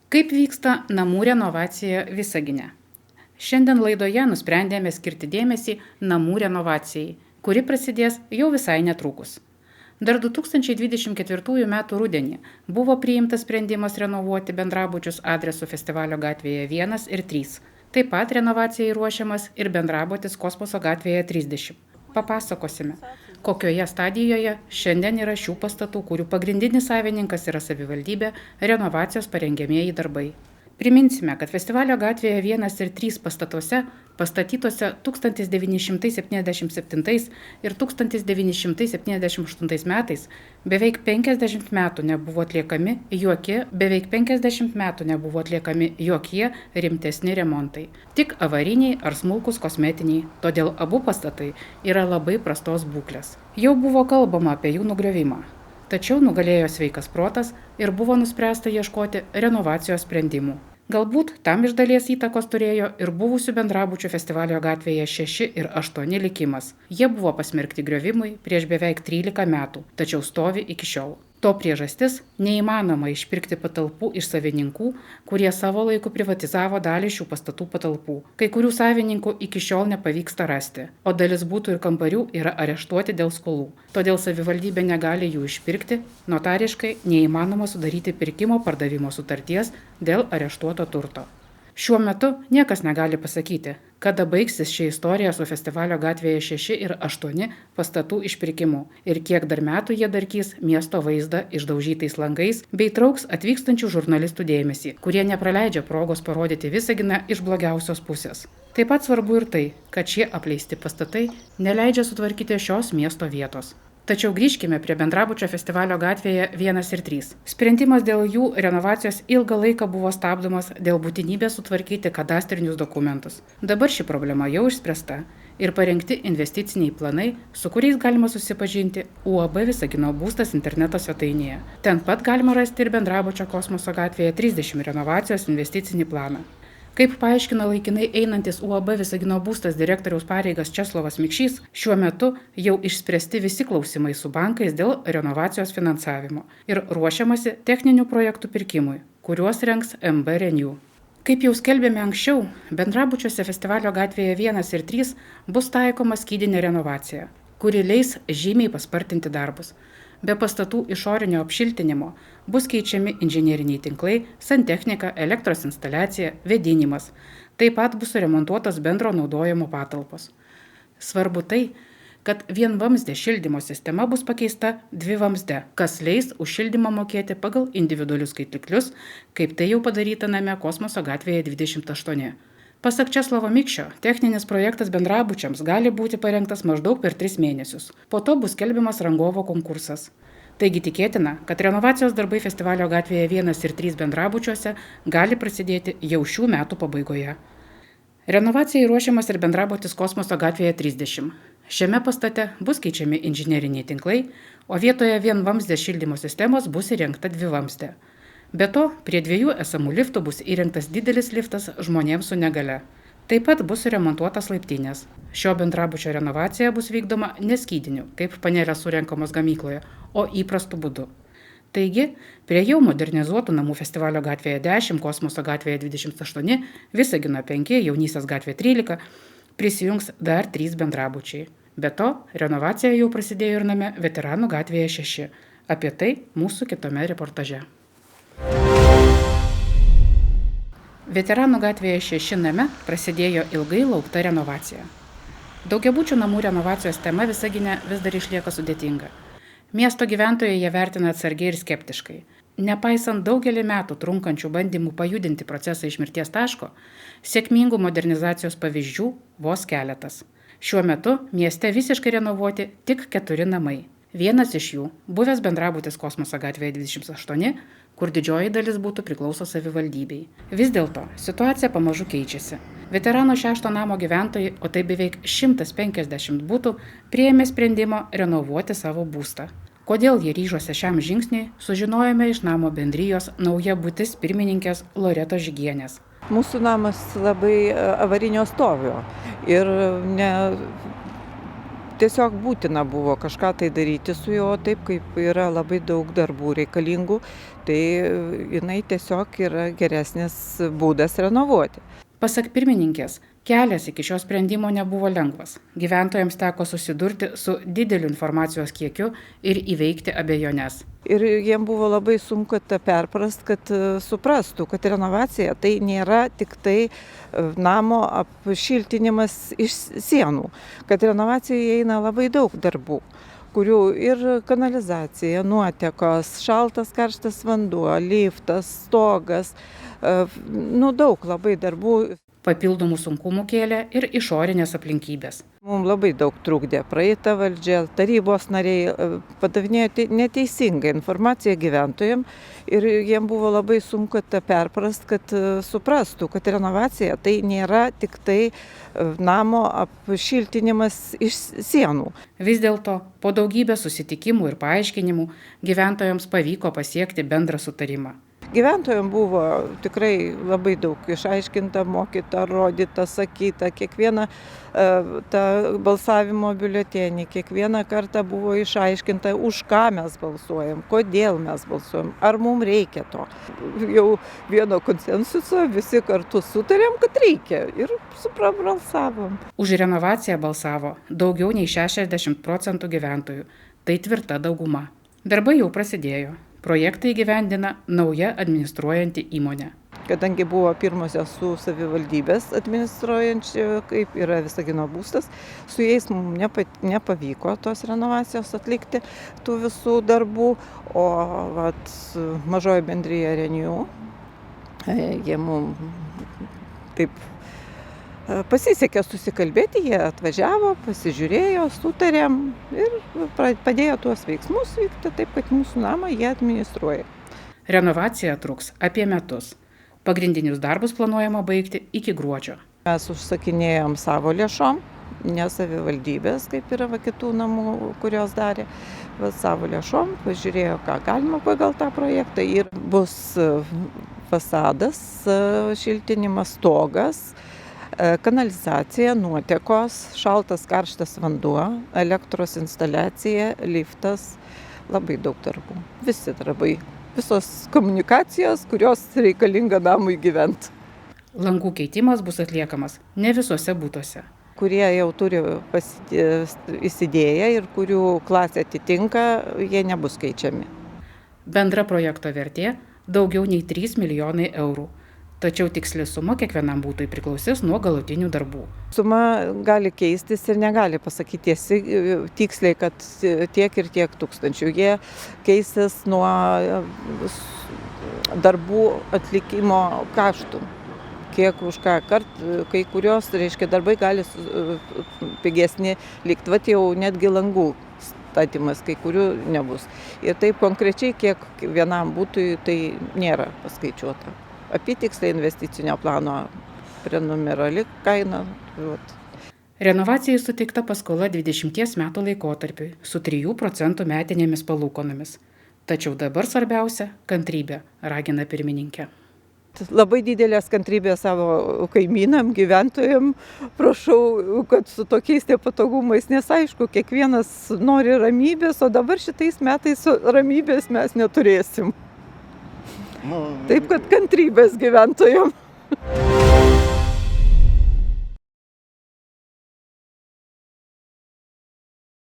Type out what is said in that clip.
Kaip vyksta namų renovacija Visagine? Šiandien laidoje nusprendėme skirti dėmesį namų renovacijai, kuri prasidės jau visai netrukus. Dar 2024 m. rudenį buvo priimtas sprendimas renovuoti bendrabučius adresu Festivalio gatvėje 1 ir 3. Taip pat renovacijai ruošiamas ir bendrabutis Kosmoso gatvėje 30. Papasakosime, kokioje stadijoje šiandien yra šių pastatų, kurių pagrindinis savininkas yra savivaldybė, renovacijos parengiamieji darbai. Priminsime, kad Festivalio gatvėje 1 ir 3 pastatuose, pastatytose 1977 ir 1978 metais, beveik 50 metų nebuvo atliekami jokie rimtesni remontai. Tik avariniai ar smulkus kosmetiniai, todėl abu pastatai yra labai prastos būklės. Jau buvo kalbama apie jų nugriovimą. Tačiau nugalėjo sveikas protas ir buvo nuspręsta ieškoti renovacijos sprendimų. Galbūt tam iš dalies įtakos turėjo ir buvusių bendrabučių Festivalio gatvėje 6 ir 8 likimas. Jie buvo pasmerkti griovimui prieš beveik 13 metų, tačiau stovi iki šiol. To priežastis – neįmanoma išpirkti patalpų iš savininkų, kurie savo laiku privatizavo dalį šių pastatų patalpų. Kai kurių savininkų iki šiol nepavyksta rasti, o dalis butų ir kambarių yra areštuoti dėl skolų. Todėl savivaldybė negali jų išpirkti, notariškai neįmanoma sudaryti pirkimo-pardavimo sutarties dėl areštuoto turto. Šiuo metu niekas negali pasakyti, kada baigsis ši istorija su Festivalio gatvėje 6 ir 8 pastatų išpirkimu ir kiek dar metų jie darkys miesto vaizdą išdaužytais langais bei trauks atvykstančių žurnalistų dėmesį, kurie nepraleidžia progos parodyti Visaginą iš blogiausios pusės. Taip pat svarbu ir tai, kad šie apleisti pastatai neleidžia sutvarkyti šios miesto vietos. Tačiau grįžkime prie bendrabučio Festivalio gatvėje 1 ir 3. Sprendimas dėl jų renovacijos ilgą laiką buvo stabdomas dėl būtinybės sutvarkyti kadastrinius dokumentus. Dabar ši problema jau išspręsta ir parengti investiciniai planai, su kuriais galima susipažinti UAB Visagino būstas interneto svetainėje. Ten pat galima rasti ir bendrabučio Kosmoso gatvėje 30 renovacijos investicinį planą. Kaip paaiškino laikinai einantis UAB Visagino būstas direktoriaus pareigas Česlovas Mikšys, šiuo metu jau išspręsti visi klausimai su bankais dėl renovacijos finansavimo ir ruošiamasi techninių projektų pirkimui, kuriuos rengs MB Renew. Kaip jau skelbėme anksčiau, bendrabučiuose Festivalio gatvėje 1 ir 3 bus taikoma skydinė renovacija, kuri leis žymiai paspartinti darbus. Be pastatų išorinio apšiltinimo bus keičiami inžineriniai tinklai, santechnika, elektros instaliacija, vėdinimas. Taip pat bus suremontuotos bendro naudojimo patalpos. Svarbu tai, kad vienvamzdė šildymo sistema bus pakeista dvivamzdė, kas leis už šildymą mokėti pagal individualius skaitiklius, kaip tai jau padaryta name Kosmoso gatvėje 28. Pasak Česlovo Mikšio, techninis projektas bendrabučiams gali būti parengtas maždaug per 3 mėnesius. Po to bus skelbiamas rangovo konkursas. Taigi tikėtina, kad renovacijos darbai Festivalio gatvėje 1 ir 3 bendrabučiuose gali prasidėti jau šių metų pabaigoje. Renovacijai ruošiamas ir bendrabutis Kosmoso gatvėje 30. Šiame pastate bus keičiami inžineriniai tinklai, o vietoje vienvamzdės šildymo sistemos bus įrengta dvivamzdė. Be to, prie 2 esamų liftų bus įrengtas didelis liftas žmonėms su negale. Taip pat bus suremontuotas laiptinės. Šio bendrabučio renovacija bus vykdoma neskydiniu, kaip panelės surenkamos gamykloje, o įprastu būdu. Taigi, prie jau modernizuotų namų Festivalio gatvėje 10, Kosmoso gatvėje 28, Visagino 5, Jaunystės gatvėje 13 prisijungs dar 3 bendrabučiai. Be to, renovacija jau prasidėjo ir name Veteranų gatvėje 6. Apie tai mūsų kitame reportaže. Veteranų gatvėje 6 name prasidėjo ilgai laukta renovacija. Daugiabučių namų renovacijos tema Visagine vis dar išlieka sudėtinga. Miesto gyventojai ją vertina atsargiai ir skeptiškai. Nepaisant daugelį metų trunkančių bandymų pajudinti procesą iš mirties taško, sėkmingų modernizacijos pavyzdžių vos keletas. Šiuo metu mieste visiškai renovuoti tik 4 namai. Vienas iš jų – buvęs bendrabutis Kosmoso gatvėje 28, kur didžioji dalis būtų priklauso savivaldybei. Vis dėlto situacija pamažu keičiasi. Veterano 6 namo gyventojai, o tai beveik 150 būtų, priėmė sprendimo renovuoti savo būstą. Kodėl jie ryžosi šiam žingsniui, sužinojome iš namo bendrijos Nauja būtis pirmininkės Loretos Žygienės. Mūsų namas labai avarinio stovio ir Tiesiog būtina buvo kažką tai daryti su juo, taip kaip yra labai daug darbų reikalingų, tai jinai tiesiog yra geresnis būdas renovuoti. Pasak pirmininkės, kelias iki šio sprendimo nebuvo lengvas. Gyventojams teko susidurti su dideliu informacijos kiekiu ir įveikti abejones. Ir jiem buvo labai sunku tą perprast, kad suprastų, kad renovacija tai nėra tik tai namo apšiltinimas iš sienų, kad renovacija įeina labai daug darbų, kurių ir kanalizacija, nuotekos, šaltas karštas vanduo, liftas, stogas, daug labai darbų. Papildomų sunkumų kėlė ir išorinės aplinkybės. Mums labai daug trukdė praeita valdžia, tarybos nariai padavinėjo neteisingą informaciją gyventojams ir jiem buvo labai sunku tą perprast, kad suprastų, kad renovacija tai nėra tik tai namo apšiltinimas iš sienų. Vis dėlto, po daugybės susitikimų ir paaiškinimų gyventojams pavyko pasiekti bendrą sutarimą. Gyventojams buvo tikrai labai daug išaiškinta, mokyta, rodyta, sakyta, kiekvieną tą balsavimo biuletenį, kiekvieną kartą buvo išaiškinta, už ką mes balsuojam, kodėl mes balsuojam, ar mums reikia to. Jau vieno konsensuso visi kartu sutarėm, kad reikia ir suprabalsavom. Už renovaciją balsavo daugiau nei 60% gyventojų. Tai tvirta dauguma. Darbai jau prasidėjo. Projektą įgyvendina nauja administruojanti įmonė. Kadangi buvo pirmosios su savivaldybės administruojančia, kaip yra Visagino būstas, su jais mums nepavyko tos renovacijos atlikti tų visų darbų, o mažoji bendrija Renew, jie mums taip pasisekė susikalbėti, jie atvažiavo, pasižiūrėjo, sutarėm ir padėjo tuos veiksmus vykti taip, kad mūsų namą jie administruoja. Renovacija truks apie metus. Pagrindinius darbus planuojama baigti iki gruodžio. Mes užsakinėjom savo lėšom, ne savivaldybės, kaip yra kitų namų, kurios darė, bet savo lėšom, pažiūrėjo, ką galima pagal tą projektą ir bus fasadas, šiltinimas, stogas, kanalizacija, nuotekos, šaltas karštas vanduo, elektros instaliacija, liftas, labai daug darbų. Visi darbai, visos komunikacijos, kurios reikalinga namui gyventi. Langų keitimas bus atliekamas ne visuose būtuose. Kurie jau turi įsidėję ir kurių klasė atitinka, jie nebus keičiami. Bendra projekto vertė daugiau nei 3 milijonai eurų. Tačiau tiksli suma kiekvienam būtui priklausys nuo galutinių darbų. Suma gali keistis ir negali pasakyti tiksliai, kad tiek ir tiek tūkstančių. Jie keisis nuo darbų atlikimo kaštų. Kiek už ką kai kurios, darbai gali pigesni likti, jau netgi langų statymas, kai kurių nebus. Ir taip konkrečiai, kiek vienam būtui, tai nėra paskaičiuota. Apytiksliai investicinio plano prenumerali kaina. Renovacijai suteikta paskola 20 metų laikotarpiui su 3% metinėmis palūkonomis. Tačiau dabar svarbiausia - kantrybė, ragina pirmininkė. Labai didelės kantrybės savo kaimynam, gyventojam. Prašau, kad su tokiais nepatogumais, nes aišku, kiekvienas nori ramybės, o dabar šitais metais ramybės mes neturėsim. Taip, kad kantrybės gyventojam.